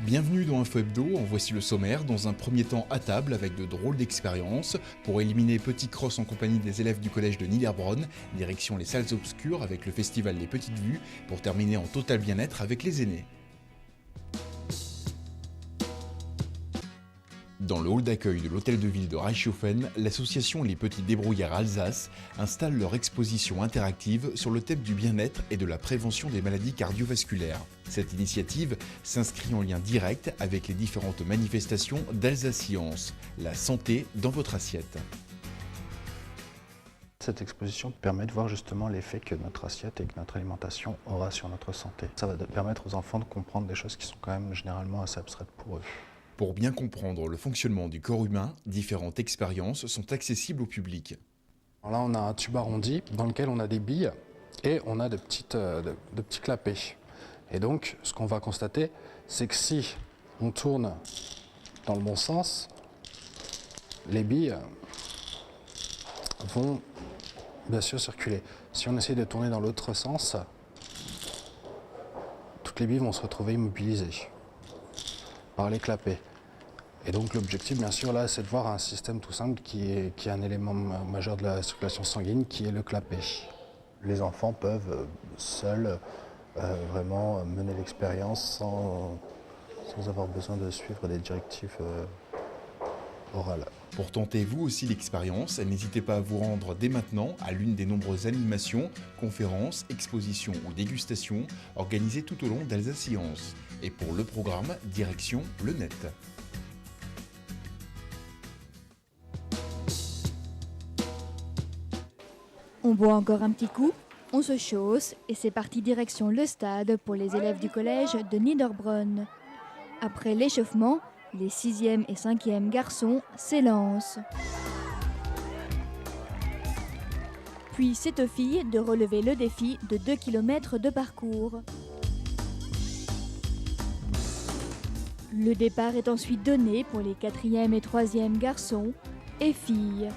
Bienvenue dans Info Hebdo, en voici le sommaire, dans un premier temps à table avec de drôles d'expériences, pour éliminer Petit Cross en compagnie des élèves du collège de Niederbronn, direction les salles obscures avec le festival Les Petites Vues, pour terminer en total bien-être avec les aînés. Dans le hall d'accueil de l'hôtel de ville de Reichshofen, l'association Les Petits Débrouillards Alsace installe leur exposition interactive sur le thème du bien-être et de la prévention des maladies cardiovasculaires. Cette initiative s'inscrit en lien direct avec les différentes manifestations d'Alsacience, la santé dans votre assiette. Cette exposition permet de voir justement l'effet que notre assiette et que notre alimentation aura sur notre santé. Ça va permettre aux enfants de comprendre des choses qui sont quand même généralement assez abstraites pour eux. Pour bien comprendre le fonctionnement du corps humain, différentes expériences sont accessibles au public. Alors là, on a un tube arrondi dans lequel on a des billes et on a de petits clapets. Et donc, ce qu'on va constater, c'est que si on tourne dans le bon sens, les billes vont bien sûr circuler. Si on essaie de tourner dans l'autre sens, toutes les billes vont se retrouver immobilisées par les clapets. Et donc l'objectif, bien sûr, là, c'est de voir un système tout simple qui est un élément majeur de la circulation sanguine, qui est le clapet. Les enfants peuvent seuls vraiment mener l'expérience sans avoir besoin de suivre des directives orales. Pour tenter vous aussi l'expérience, n'hésitez pas à vous rendre dès maintenant à l'une des nombreuses animations, conférences, expositions ou dégustations organisées tout au long d'Alsacience. Et pour le programme, direction le net. On boit encore un petit coup, on se chausse et c'est parti direction le stade pour les élèves du collège de Niederbronn. Après l'échauffement, les 6e et 5e garçons s'élancent. Puis c'est aux filles de relever le défi de 2 km de parcours. Le départ est ensuite donné pour les 4e et 3e garçons et filles.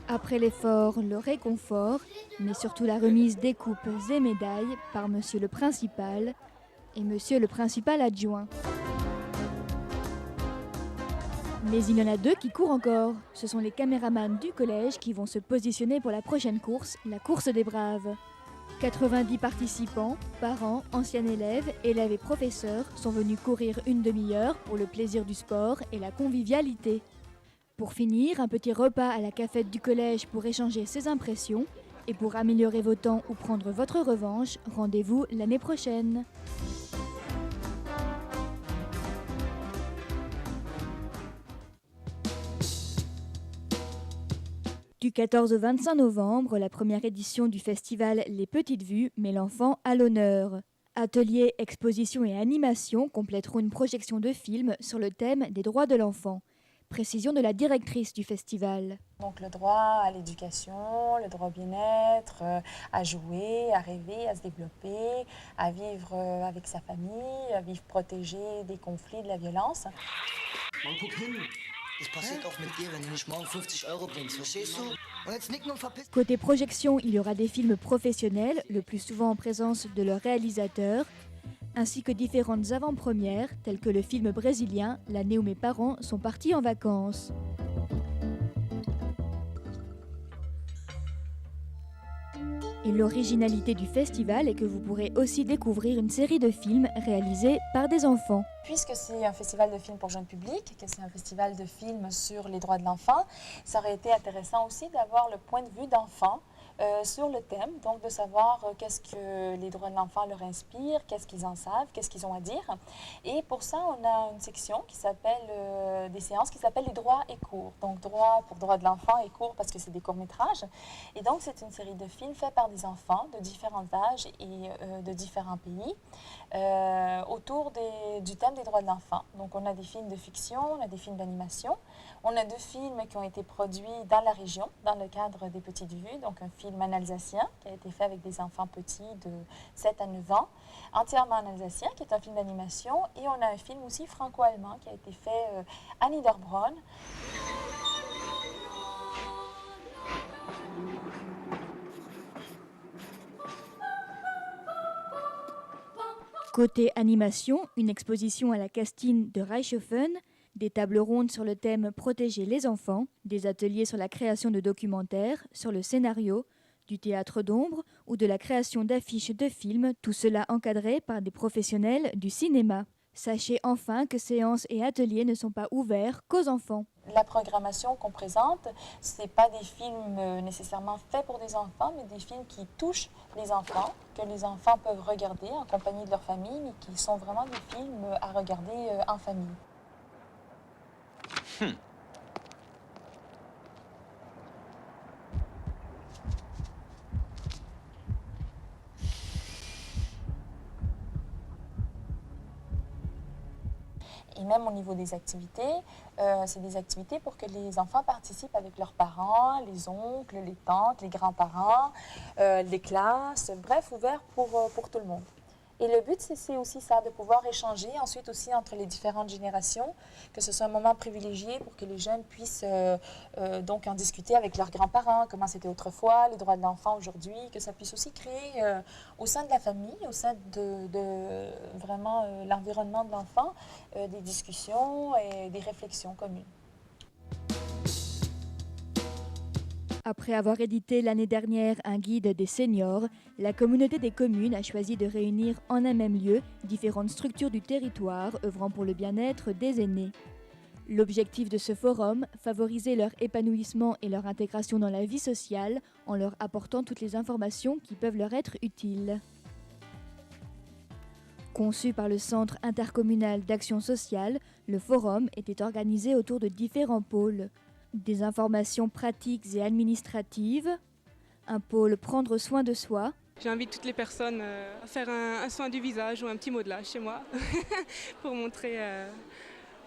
Après l'effort, le réconfort, mais surtout la remise des coupes et médailles par Monsieur le Principal et Monsieur le Principal adjoint. Mais il y en a 2 qui courent encore. Ce sont les caméramans du collège qui vont se positionner pour la prochaine course, la course des braves. 90 participants, parents, anciens élèves et professeurs sont venus courir une demi-heure pour le plaisir du sport et la convivialité. Pour finir, un petit repas à la cafette du collège pour échanger ses impressions. Et pour améliorer vos temps ou prendre votre revanche, rendez-vous l'année prochaine. Du 14 au 25 novembre, la première édition du festival Les Petites Vues met l'enfant à l'honneur. Ateliers, expositions et animations compléteront une projection de film sur le thème des droits de l'enfant. Précision de la directrice du festival. Donc le droit à l'éducation, le droit au bien-être, à jouer, à rêver, à se développer, à vivre avec sa famille, à vivre protégé des conflits, de la violence. Côté projection, il y aura des films professionnels, le plus souvent en présence de leurs réalisateurs, ainsi que différentes avant-premières, telles que le film brésilien « L'année où mes parents sont partis en vacances ». Et l'originalité du festival est que vous pourrez aussi découvrir une série de films réalisés par des enfants. Puisque c'est un festival de films pour jeunes publics, que c'est un festival de films sur les droits de l'enfant, ça aurait été intéressant aussi d'avoir le point de vue d'enfants sur le thème, donc de savoir qu'est-ce que les droits de l'enfant leur inspirent, qu'est-ce qu'ils en savent, qu'est-ce qu'ils ont à dire. Et pour ça, on a une section qui s'appelle, des séances qui s'appellent les droits et cours. Donc droit pour droits de l'enfant et cours parce que c'est des courts-métrages. Et donc c'est une série de films faits par des enfants de différents âges et de différents pays autour du thème des droits de l'enfant. Donc on a des films de fiction, on a des films d'animation, on a 2 films qui ont été produits dans la région, dans le cadre des Petites Vues, donc un film en alsacien qui a été fait avec des enfants petits de 7 à 9 ans, entièrement en alsacien, qui est un film d'animation, et on a un film aussi franco-allemand qui a été fait à Niederbronn. Côté animation, une exposition à la Castine de Reichshofen, des tables rondes sur le thème Protéger les enfants, des ateliers sur la création de documentaires, sur le scénario, du théâtre d'ombre ou de la création d'affiches de films, tout cela encadré par des professionnels du cinéma. Sachez enfin que séances et ateliers ne sont pas ouverts qu'aux enfants. La programmation qu'on présente, ce n'est pas des films nécessairement faits pour des enfants, mais des films qui touchent les enfants, que les enfants peuvent regarder en compagnie de leur famille, mais qui sont vraiment des films à regarder en famille. Et même au niveau des activités, c'est des activités pour que les enfants participent avec leurs parents, les oncles, les tantes, les grands-parents, les classes, bref, ouvert pour tout le monde. Et le but, c'est aussi ça, de pouvoir échanger ensuite aussi entre les différentes générations, que ce soit un moment privilégié pour que les jeunes puissent donc en discuter avec leurs grands-parents, comment c'était autrefois, les droits de l'enfant aujourd'hui, que ça puisse aussi créer au sein de la famille, au sein de vraiment l'environnement de l'enfant, des discussions et des réflexions communes. Après avoir édité l'année dernière un guide des seniors, la communauté des communes a choisi de réunir en un même lieu différentes structures du territoire œuvrant pour le bien-être des aînés. L'objectif de ce forum, favoriser leur épanouissement et leur intégration dans la vie sociale en leur apportant toutes les informations qui peuvent leur être utiles. Conçu par le Centre intercommunal d'action sociale, le forum était organisé autour de différents pôles. Des informations pratiques et administratives, un pôle prendre soin de soi. J'invite toutes les personnes à faire un soin du visage ou un petit modelage chez moi pour montrer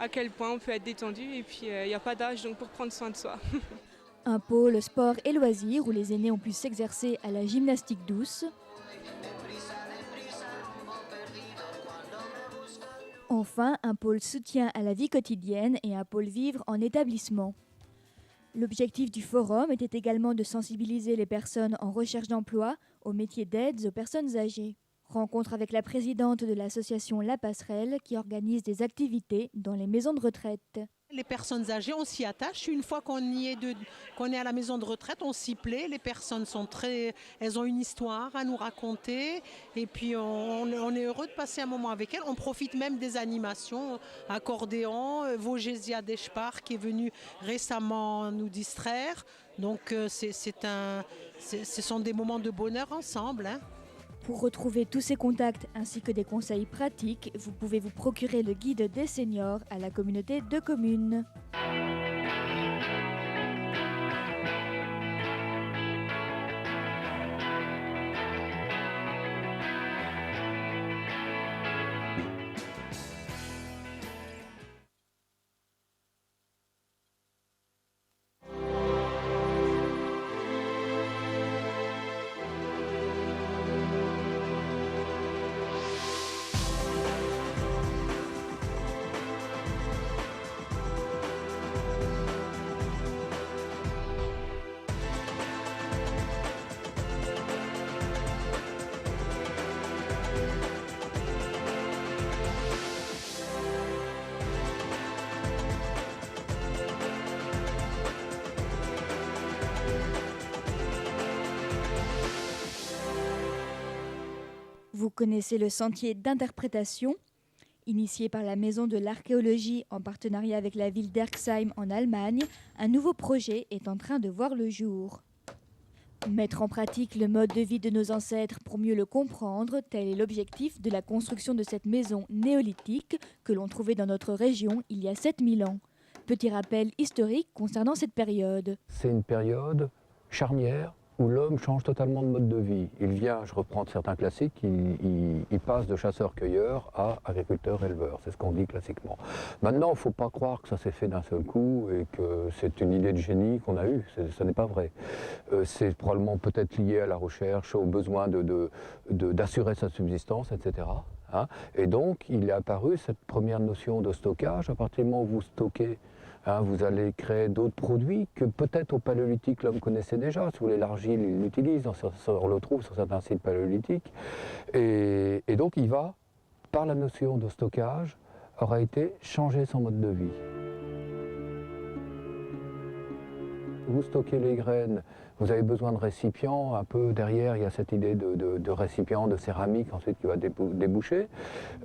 à quel point on peut être détendu et puis il n'y a pas d'âge donc pour prendre soin de soi. Un pôle sport et loisirs où les aînés ont pu s'exercer à la gymnastique douce. Enfin, un pôle soutien à la vie quotidienne et un pôle vivre en établissement. L'objectif du forum était également de sensibiliser les personnes en recherche d'emploi aux métiers d'aide aux personnes âgées. Rencontre avec la présidente de l'association La Passerelle qui organise des activités dans les maisons de retraite. Les personnes âgées, on s'y attache. Une fois qu'on est à la maison de retraite, on s'y plaît. Les personnes elles ont une histoire à nous raconter. Et puis on est heureux de passer un moment avec elles. On profite même des animations, accordéon, Vogésia Deschpar qui est venu récemment nous distraire. Donc ce sont des moments de bonheur ensemble. Pour retrouver tous ces contacts ainsi que des conseils pratiques, vous pouvez vous procurer le guide des seniors à la communauté de communes. Vous connaissez le sentier d'interprétation, initié par la Maison de l'Archéologie en partenariat avec la ville d'Erxheim en Allemagne. Un nouveau projet est en train de voir le jour. Mettre en pratique le mode de vie de nos ancêtres pour mieux le comprendre, tel est l'objectif de la construction de cette maison néolithique que l'on trouvait dans notre région il y a 7000 ans. Petit rappel historique concernant cette période. C'est une période charnière où l'homme change totalement de mode de vie. Il vient, je reprends certains classiques, il passe de chasseur-cueilleur à agriculteur-éleveur, c'est ce qu'on dit classiquement. Maintenant, il ne faut pas croire que ça s'est fait d'un seul coup et que c'est une idée de génie qu'on a eue, ce n'est pas vrai. C'est probablement peut-être lié à la recherche, au besoin d'assurer sa subsistance, etc. Hein. Et donc, il est apparu cette première notion de stockage. À partir du moment où vous stockez, vous allez créer d'autres produits que peut-être au paléolithique l'homme connaissait déjà. Si vous voulez, l'argile, il l'utilise, on le trouve sur certains sites paléolithiques. Et donc il va par la notion de stockage, aura été changer son mode de vie. Vous stockez les graines, vous avez besoin de récipients, un peu derrière il y a cette idée de récipient, de céramique ensuite qui va déboucher.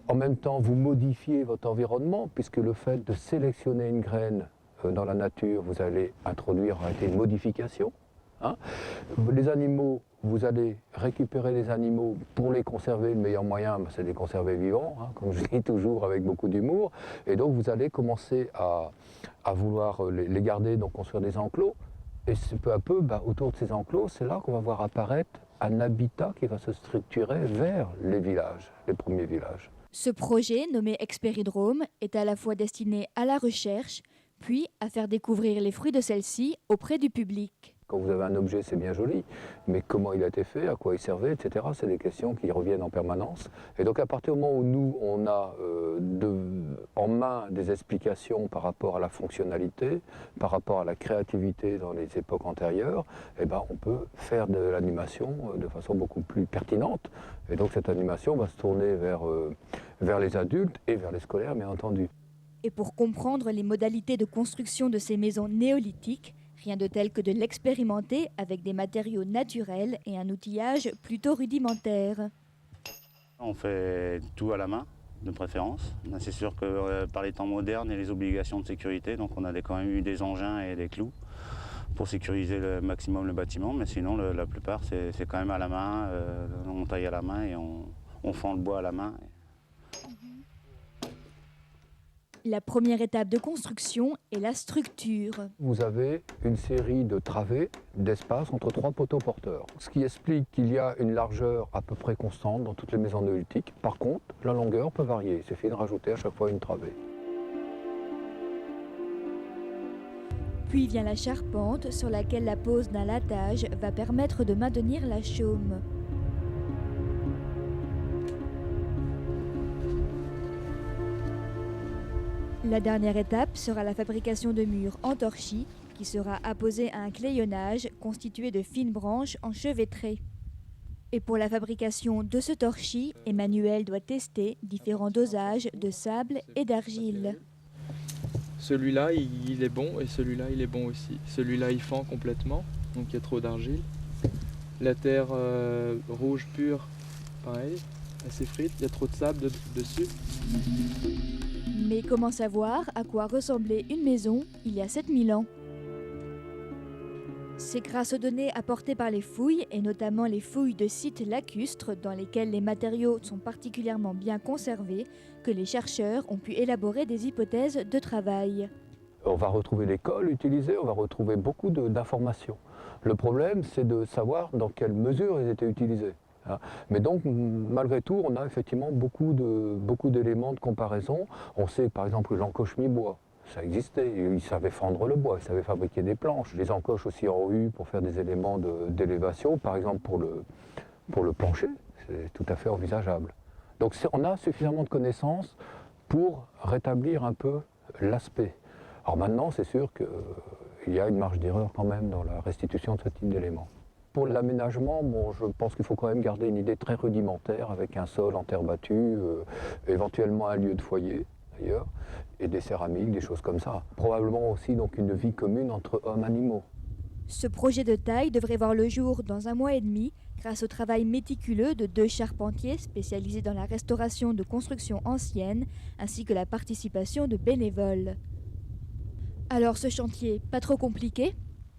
En même temps, vous modifiez votre environnement puisque le fait de sélectionner une graine dans la nature, vous allez introduire une modification. Hein. Les animaux, vous allez récupérer les animaux pour les conserver. Le meilleur moyen, c'est de les conserver vivants, hein, comme je dis toujours avec beaucoup d'humour. Et donc vous allez commencer à vouloir les garder, donc construire des enclos. Et peu à peu, autour de ces enclos, c'est là qu'on va voir apparaître un habitat qui va se structurer vers les villages, les premiers villages. Ce projet, nommé Expéridrome, est à la fois destiné à la recherche, puis à faire découvrir les fruits de celle-ci auprès du public. Quand vous avez un objet, c'est bien joli, mais comment il a été fait, à quoi il servait, etc., c'est des questions qui reviennent en permanence. Et donc à partir du moment où nous, on a en main des explications par rapport à la fonctionnalité, par rapport à la créativité dans les époques antérieures, on peut faire de l'animation de façon beaucoup plus pertinente. Et donc cette animation va se tourner vers les adultes et vers les scolaires, bien entendu. Et pour comprendre les modalités de construction de ces maisons néolithiques, rien de tel que de l'expérimenter avec des matériaux naturels et un outillage plutôt rudimentaire. On fait tout à la main, de préférence. C'est sûr que par les temps modernes et les obligations de sécurité, donc on a quand même eu des engins et des clous pour sécuriser le maximum le bâtiment, mais sinon la plupart c'est quand même à la main, on taille à la main et on fend le bois à la main. La première étape de construction est la structure. Vous avez une série de travées d'espace entre 3 poteaux porteurs, ce qui explique qu'il y a une largeur à peu près constante dans toutes les maisons néolithiques. Par contre, la longueur peut varier, il suffit de rajouter à chaque fois une travée. Puis vient la charpente sur laquelle la pose d'un latage va permettre de maintenir la chaume. La dernière étape sera la fabrication de murs en torchis qui sera apposé à un clayonnage constitué de fines branches enchevêtrées. Et pour la fabrication de ce torchis, Emmanuel doit tester différents dosages de sable et d'argile. Celui-là, il est bon et celui-là, il est bon aussi. Celui-là, il fend complètement, donc il y a trop d'argile. La terre rouge pure, pareil, elle s'effrite, il y a trop de sable dessus. Mais comment savoir à quoi ressemblait une maison il y a 7000 ans ? C'est grâce aux données apportées par les fouilles, et notamment les fouilles de sites lacustres dans lesquels les matériaux sont particulièrement bien conservés, que les chercheurs ont pu élaborer des hypothèses de travail. On va retrouver les cols utilisés, on va retrouver beaucoup d'informations. Le problème, c'est de savoir dans quelle mesure ils étaient utilisés. Mais donc, malgré tout, on a effectivement beaucoup d'éléments de comparaison. On sait par exemple que l'encoche mi-bois, ça existait, ils savaient fendre le bois, ils savaient fabriquer des planches. Les encoches aussi en U pour faire des éléments d'élévation, par exemple pour le plancher, c'est tout à fait envisageable. Donc on a suffisamment de connaissances pour rétablir un peu l'aspect. Alors maintenant, c'est sûr qu'il y a une marge d'erreur quand même dans la restitution de ce type d'éléments. Pour l'aménagement, je pense qu'il faut quand même garder une idée très rudimentaire avec un sol en terre battue, éventuellement un lieu de foyer d'ailleurs, et des céramiques, des choses comme ça. Probablement aussi donc une vie commune entre hommes et animaux. Ce projet de taille devrait voir le jour dans 1 mois et demi grâce au travail méticuleux de 2 charpentiers spécialisés dans la restauration de constructions anciennes ainsi que la participation de bénévoles. Alors ce chantier, pas trop compliqué ?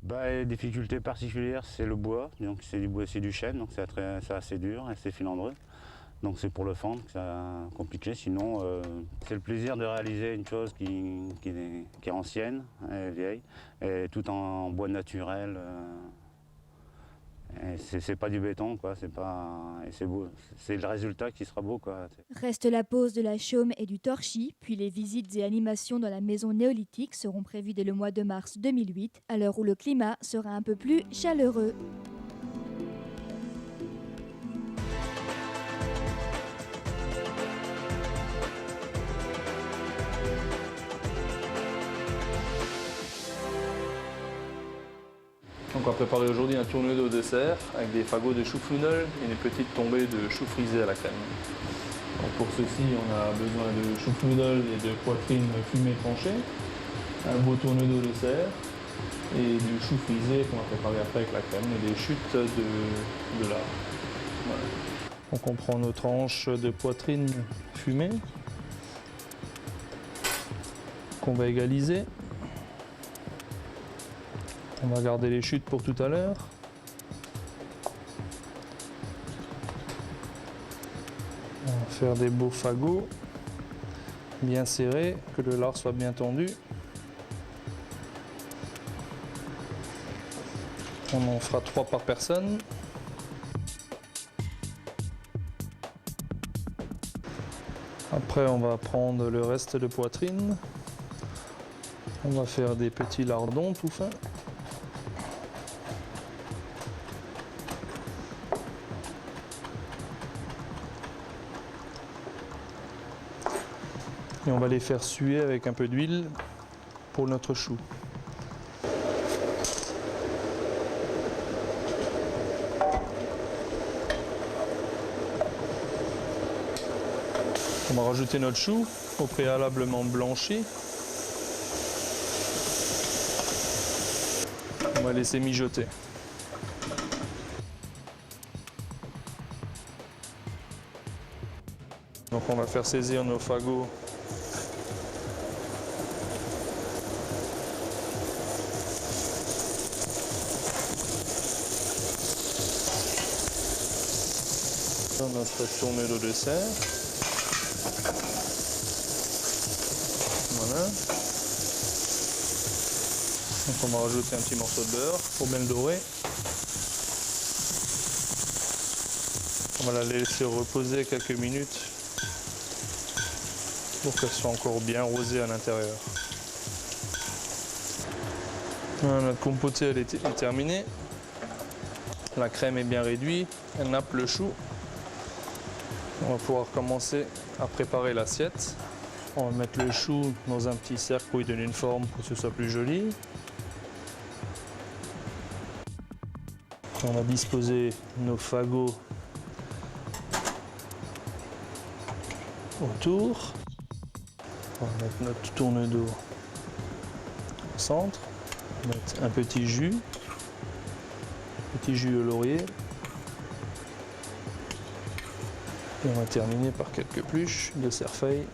Les difficultés particulières, c'est le bois, donc c'est du bois, c'est du chêne, donc c'est assez dur et c'est filandreux. Donc c'est pour le fendre que c'est compliqué, sinon c'est le plaisir de réaliser une chose qui est ancienne, vieille, et tout en bois naturel. C'est pas du béton, quoi, c'est beau, c'est le résultat qui sera beau, quoi. Reste la pose de la chaume et du torchis, puis les visites et animations dans la maison néolithique seront prévues dès le mois de mars 2008, à l'heure où le climat sera un peu plus chaleureux. Donc on va préparer aujourd'hui un tourneau au dessert avec des fagots de chou flunnel et des petites tombées de chou frisé à la crème. Donc pour ceci, on a besoin de chou flunnel et de poitrine fumée tranchée, un beau tourneau au dessert et du chou frisé qu'on va préparer après avec la crème et des chutes de lard. Voilà. Donc on prend nos tranches de poitrine fumée qu'on va égaliser. On va garder les chutes pour tout à l'heure. On va faire des beaux fagots bien serrés, que le lard soit bien tendu. On en fera 3 par personne. Après, on va prendre le reste de poitrine. On va faire des petits lardons tout fins. Et on va les faire suer avec un peu d'huile pour notre chou. On va rajouter notre chou au préalablement blanchi. On va laisser mijoter. Donc on va faire saisir nos fagots dans notre tourneau au dessert. Voilà. Donc on va rajouter un petit morceau de beurre pour bien le dorer. On va la laisser reposer quelques minutes pour qu'elle soit encore bien rosée à l'intérieur. Voilà, notre compotée elle est terminée. La crème est bien réduite, elle nappe le chou. On va pouvoir commencer à préparer l'assiette. On va mettre le chou dans un petit cercle pour lui donner une forme pour que ce soit plus joli. On va disposer nos fagots autour. On va mettre notre tourne d'eau au centre. On va mettre un petit jus au laurier. Et on va terminer par quelques pluches de cerfeuil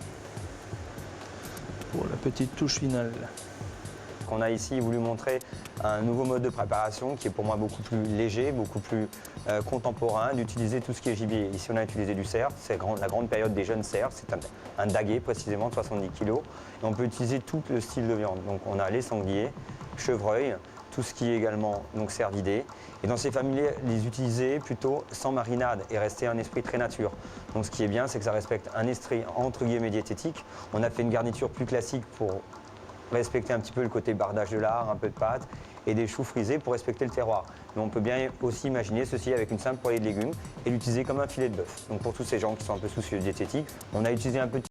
pour la petite touche finale. On a ici voulu montrer un nouveau mode de préparation qui est pour moi beaucoup plus léger, beaucoup plus contemporain, d'utiliser tout ce qui est gibier. Ici on a utilisé du cerf, c'est la grande période des jeunes cerfs, c'est un daguet précisément de 70 kg. Et on peut utiliser tout le style de viande. Donc on a les sangliers, chevreuils, tout ce qui est également donc cervidés. Et dans ces familles, les utiliser plutôt sans marinade et rester un esprit très nature. Donc ce qui est bien, c'est que ça respecte un esprit entre guillemets diététique. On a fait une garniture plus classique pour respecter un petit peu le côté bardage de lard, un peu de pâte et des choux frisés pour respecter le terroir. Mais on peut bien aussi imaginer ceci avec une simple poêlée de légumes et l'utiliser comme un filet de bœuf. Donc pour tous ces gens qui sont un peu soucieux de diététique, on a utilisé un petit